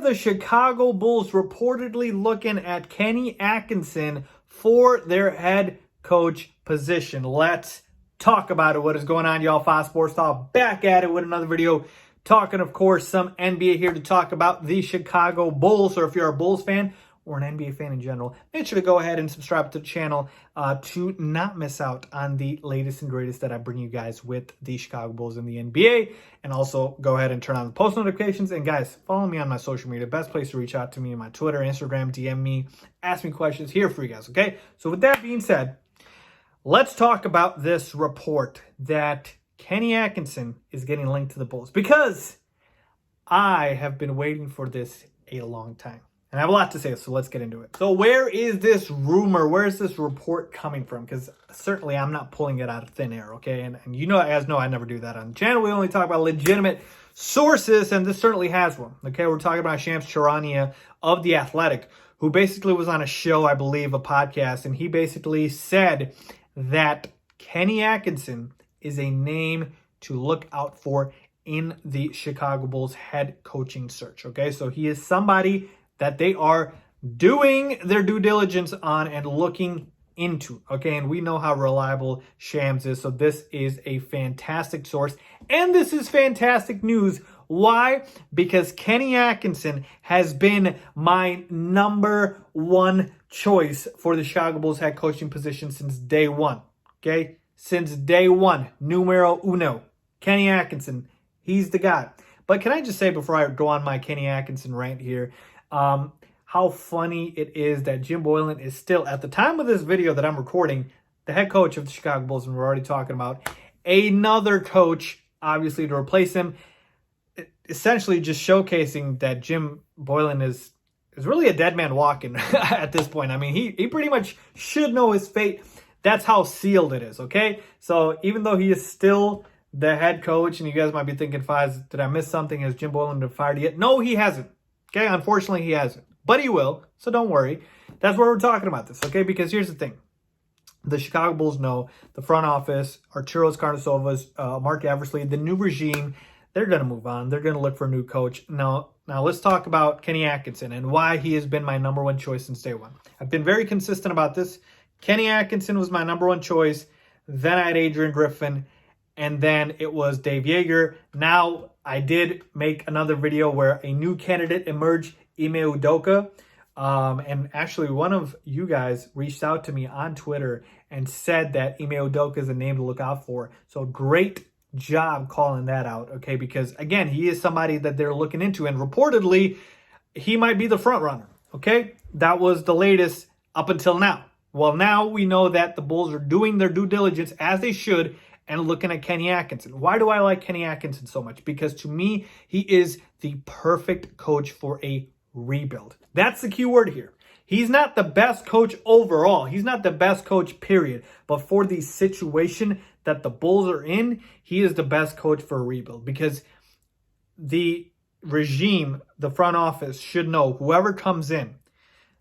the Chicago Bulls reportedly looking at Kenny Atkinson for their head coach position. Let's talk about it. What is going on, y'all? Faiz Sports Talk back at it with another video. Talking, of course, some NBA here to talk about the Chicago Bulls. Or if you're a Bulls fan or an NBA fan in general, make sure to go ahead and subscribe to the channel to not miss out on the latest and greatest that I bring you guys with the Chicago Bulls in the NBA. And also go ahead and turn on the post notifications. And guys, follow me on my social media. Best place to reach out to me on my Twitter, Instagram, DM me, ask me questions here for you guys, okay? So with that being said, let's talk about this report that Kenny Atkinson is getting linked to the Bulls, because I have been waiting for this a long time. And I have a lot to say, so let's get into it. So where is this rumor? Where is this report coming from? Because certainly I'm not pulling it out of thin air, okay? And you guys know I never do that on the channel. We only talk about legitimate sources, and this certainly has one, okay? We're talking about Shams Charania of The Athletic, who basically was on a show, I believe, a podcast, and he basically said that Kenny Atkinson is a name to look out for in the Chicago Bulls head coaching search, okay? So he is somebody that they are doing their due diligence on and looking into, okay? And we know how reliable Shams is, so this is a fantastic source, and this is fantastic news. Why? Because Kenny Atkinson has been my number one choice for the Chicago Bulls head coaching position since day one, okay? Since day one, numero uno, Kenny Atkinson, he's the guy. But can I just say before I go on my Kenny Atkinson rant here, how funny it is that Jim Boylen is still, at the time of this video that I'm recording, the head coach of the Chicago Bulls, and we're already talking about another coach, obviously, to replace him, essentially just showcasing that Jim Boylen is really a dead man walking at this point. I mean, he pretty much should know his fate. That's how sealed it is, okay? So even though he is still the head coach, and you guys might be thinking, Faiz, did I miss something? Has Jim Boylen been fired yet? No, he hasn't. Okay, unfortunately, he hasn't. But he will, so don't worry. That's why we're talking about this, okay? Because here's the thing. The Chicago Bulls know, the front office, Arturos Karnisovas, Mark Eversley, the new regime, they're going to move on. They're going to look for a new coach. Now let's talk about Kenny Atkinson and why he has been my number one choice since day one. I've been very consistent about this. Kenny Atkinson was my number one choice. Then I had Adrian Griffin. And then it was Dave Yeager. Now, I did make another video where a new candidate emerged, Ime Udoka. And actually, one of you guys reached out to me on Twitter and said that Ime Udoka is a name to look out for. So great job calling that out, okay? Because, again, he is somebody that they're looking into. And reportedly, he might be the front runner, okay? That was the latest up until now. Well, now we know that the Bulls are doing their due diligence, as they should, and looking at Kenny Atkinson. Why do I like Kenny Atkinson so much? Because to me, he is the perfect coach for a rebuild. That's the key word here. He's not the best coach overall. He's not the best coach, period. But for the situation that the Bulls are in, he is the best coach for a rebuild. Because the regime, the front office, should know whoever comes in,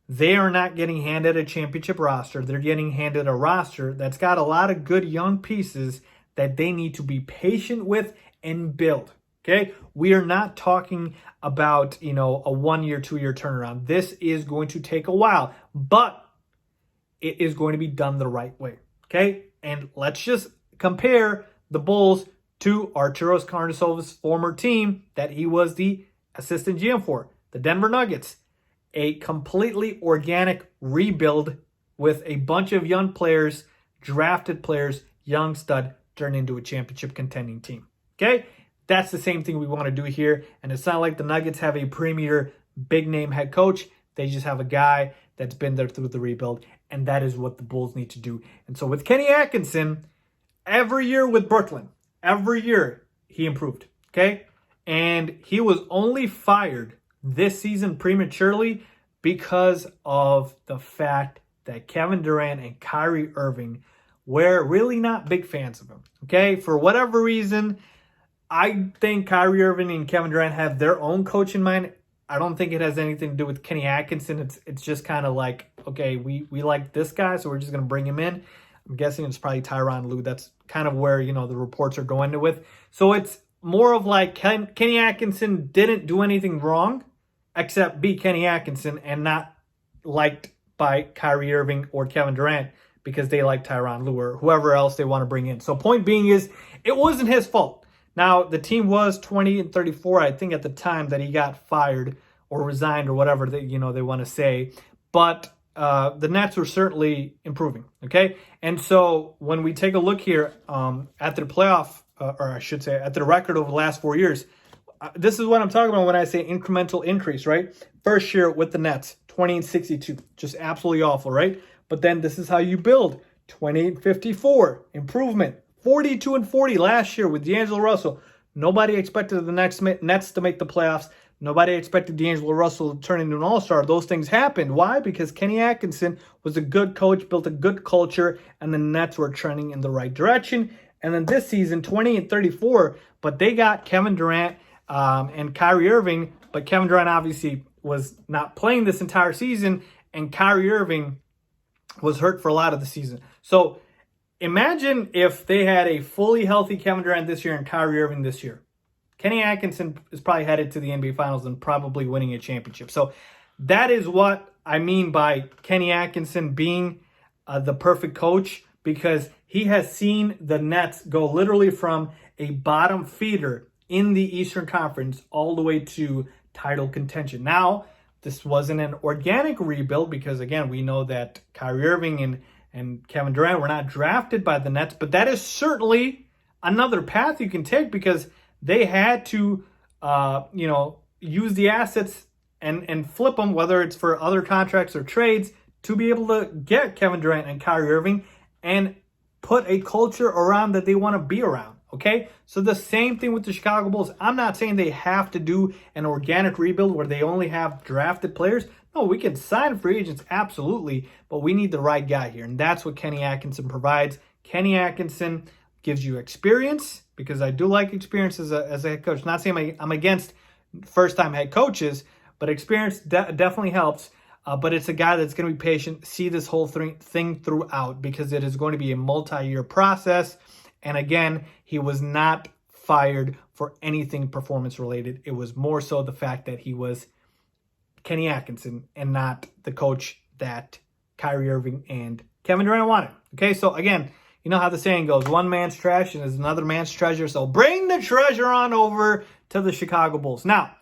they are not getting handed a championship roster. They're getting handed a roster that's got a lot of good young pieces that they need to be patient with and build, okay? We are not talking about, a 1 year, 2 year turnaround. This is going to take a while, but it is going to be done the right way, okay? And let's just compare the Bulls to Arturos Karnisovas' former team that he was the assistant GM for, the Denver Nuggets. A completely organic rebuild with a bunch of young players, drafted players, young stud, turn into a championship contending team. Okay? That's the same thing we want to do here. And it's not like the Nuggets have a premier big name head coach. They just have a guy that's been there through the rebuild. And that is what the Bulls need to do. And so with Kenny Atkinson, every year with Brooklyn, every year he improved. Okay? And he was only fired this season prematurely because of the fact that Kevin Durant and Kyrie Irving were really not big fans of him. Okay? For whatever reason, I think Kyrie Irving and Kevin Durant have their own coach in mind. I don't think it has anything to do with Kenny Atkinson. It's just kind of like, okay, we like this guy, so we're just going to bring him in. I'm guessing it's probably Tyronn Lue. That's kind of where, the reports are going with. So it's more of like Kenny Atkinson didn't do anything wrong, except be Kenny Atkinson and not liked by Kyrie Irving or Kevin Durant because they like Tyronn Lue or whoever else they want to bring in. So point being is, it wasn't his fault. Now, the team was 20-34, I think, at the time that he got fired or resigned or whatever they want to say. But the Nets were certainly improving, okay? And so when we take a look here at their playoff, or I should say at their record over the last 4 years, this is what I'm talking about when I say incremental increase, right? First year with the Nets, 20-62, just absolutely awful, right? But then this is how you build. 28-54, improvement. 42-40 last year with D'Angelo Russell. Nobody expected the Nets to make the playoffs. Nobody expected D'Angelo Russell to turn into an all-star. Those things happened. Why? Because Kenny Atkinson was a good coach, built a good culture, and the Nets were trending in the right direction. And then this season, 20-34, but they got Kevin Durant and Kyrie Irving, but Kevin Durant obviously was not playing this entire season, and Kyrie Irving was hurt for a lot of the season. So imagine if they had a fully healthy Kevin Durant this year and Kyrie Irving this year. Kenny Atkinson is probably headed to the NBA Finals and probably winning a championship. So that is what I mean by Kenny Atkinson being the perfect coach, because he has seen the Nets go literally from a bottom feeder in the Eastern Conference all the way to title contention. Now, this wasn't an organic rebuild because, again, we know that Kyrie Irving and Kevin Durant were not drafted by the Nets, but that is certainly another path you can take because they had to, use the assets and flip them, whether it's for other contracts or trades, to be able to get Kevin Durant and Kyrie Irving and put a culture around that they want to be around, okay? So the same thing with the Chicago Bulls. I'm not saying they have to do an organic rebuild where they only have drafted players. No, we can sign free agents, absolutely, but we need the right guy here, and that's what Kenny Atkinson provides. Kenny Atkinson gives you experience, because I do like experience as a head coach. Not saying I'm against first-time head coaches, but experience definitely helps. But it's a guy that's going to be patient, see this whole thing throughout, because it is going to be a multi-year process. And again, he was not fired for anything performance-related. It was more so the fact that he was Kenny Atkinson and not the coach that Kyrie Irving and Kevin Durant wanted. Okay, so again, you know how the saying goes, one man's trash and is another man's treasure. So bring the treasure on over to the Chicago Bulls. Now,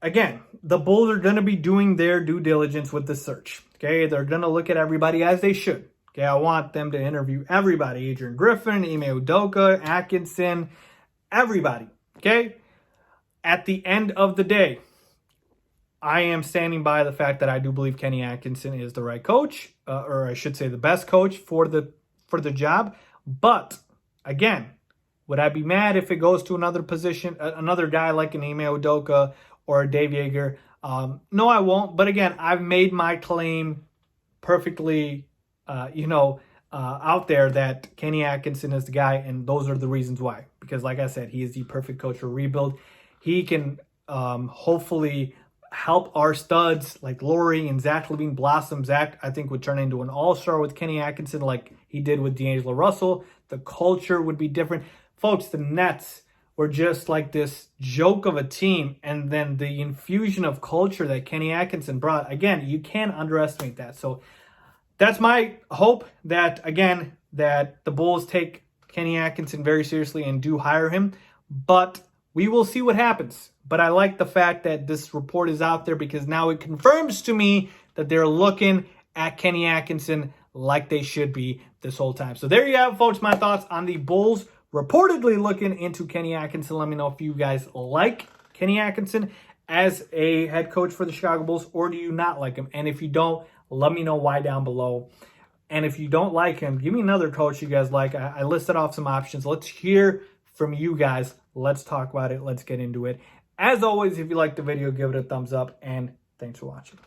again, the Bulls are going to be doing their due diligence with the search. Okay, they're going to look at everybody as they should. Okay, I want them to interview everybody. Adrian Griffin, Ime Udoka, Atkinson, everybody. Okay, at the end of the day, I am standing by the fact that I do believe Kenny Atkinson is the right coach, or I should say the best coach for the job. But again, would I be mad if it goes to another position, another guy like an Ime Udoka or a Dave Yeager? No, I won't. But again, I've made my claim perfectly, out there that Kenny Atkinson is the guy, and those are the reasons why. Because like I said, he is the perfect coach for rebuild. He can hopefully help our studs like Laurie and Zach LaVine blossom. Zach, I think, would turn into an all-star with Kenny Atkinson like he did with D'Angelo Russell. The culture would be different. Folks, the Nets were just like this joke of a team, and then the infusion of culture that Kenny Atkinson brought, again, you can't underestimate that. So that's my hope that, again, that the Bulls take Kenny Atkinson very seriously and do hire him. But we will see what happens. But I like the fact that this report is out there because now it confirms to me that they're looking at Kenny Atkinson like they should be this whole time. So there you have it, folks, my thoughts on the Bulls reportedly looking into Kenny Atkinson. Let me know if you guys like Kenny Atkinson as a head coach for the Chicago Bulls, or do you not like him? And if you don't, let me know why down below. And if you don't like him, give me another coach you guys like. I listed off some options. Let's hear from you guys. Let's talk about it. Let's get into it. As always, if you liked the video, give it a thumbs up, and thanks for watching.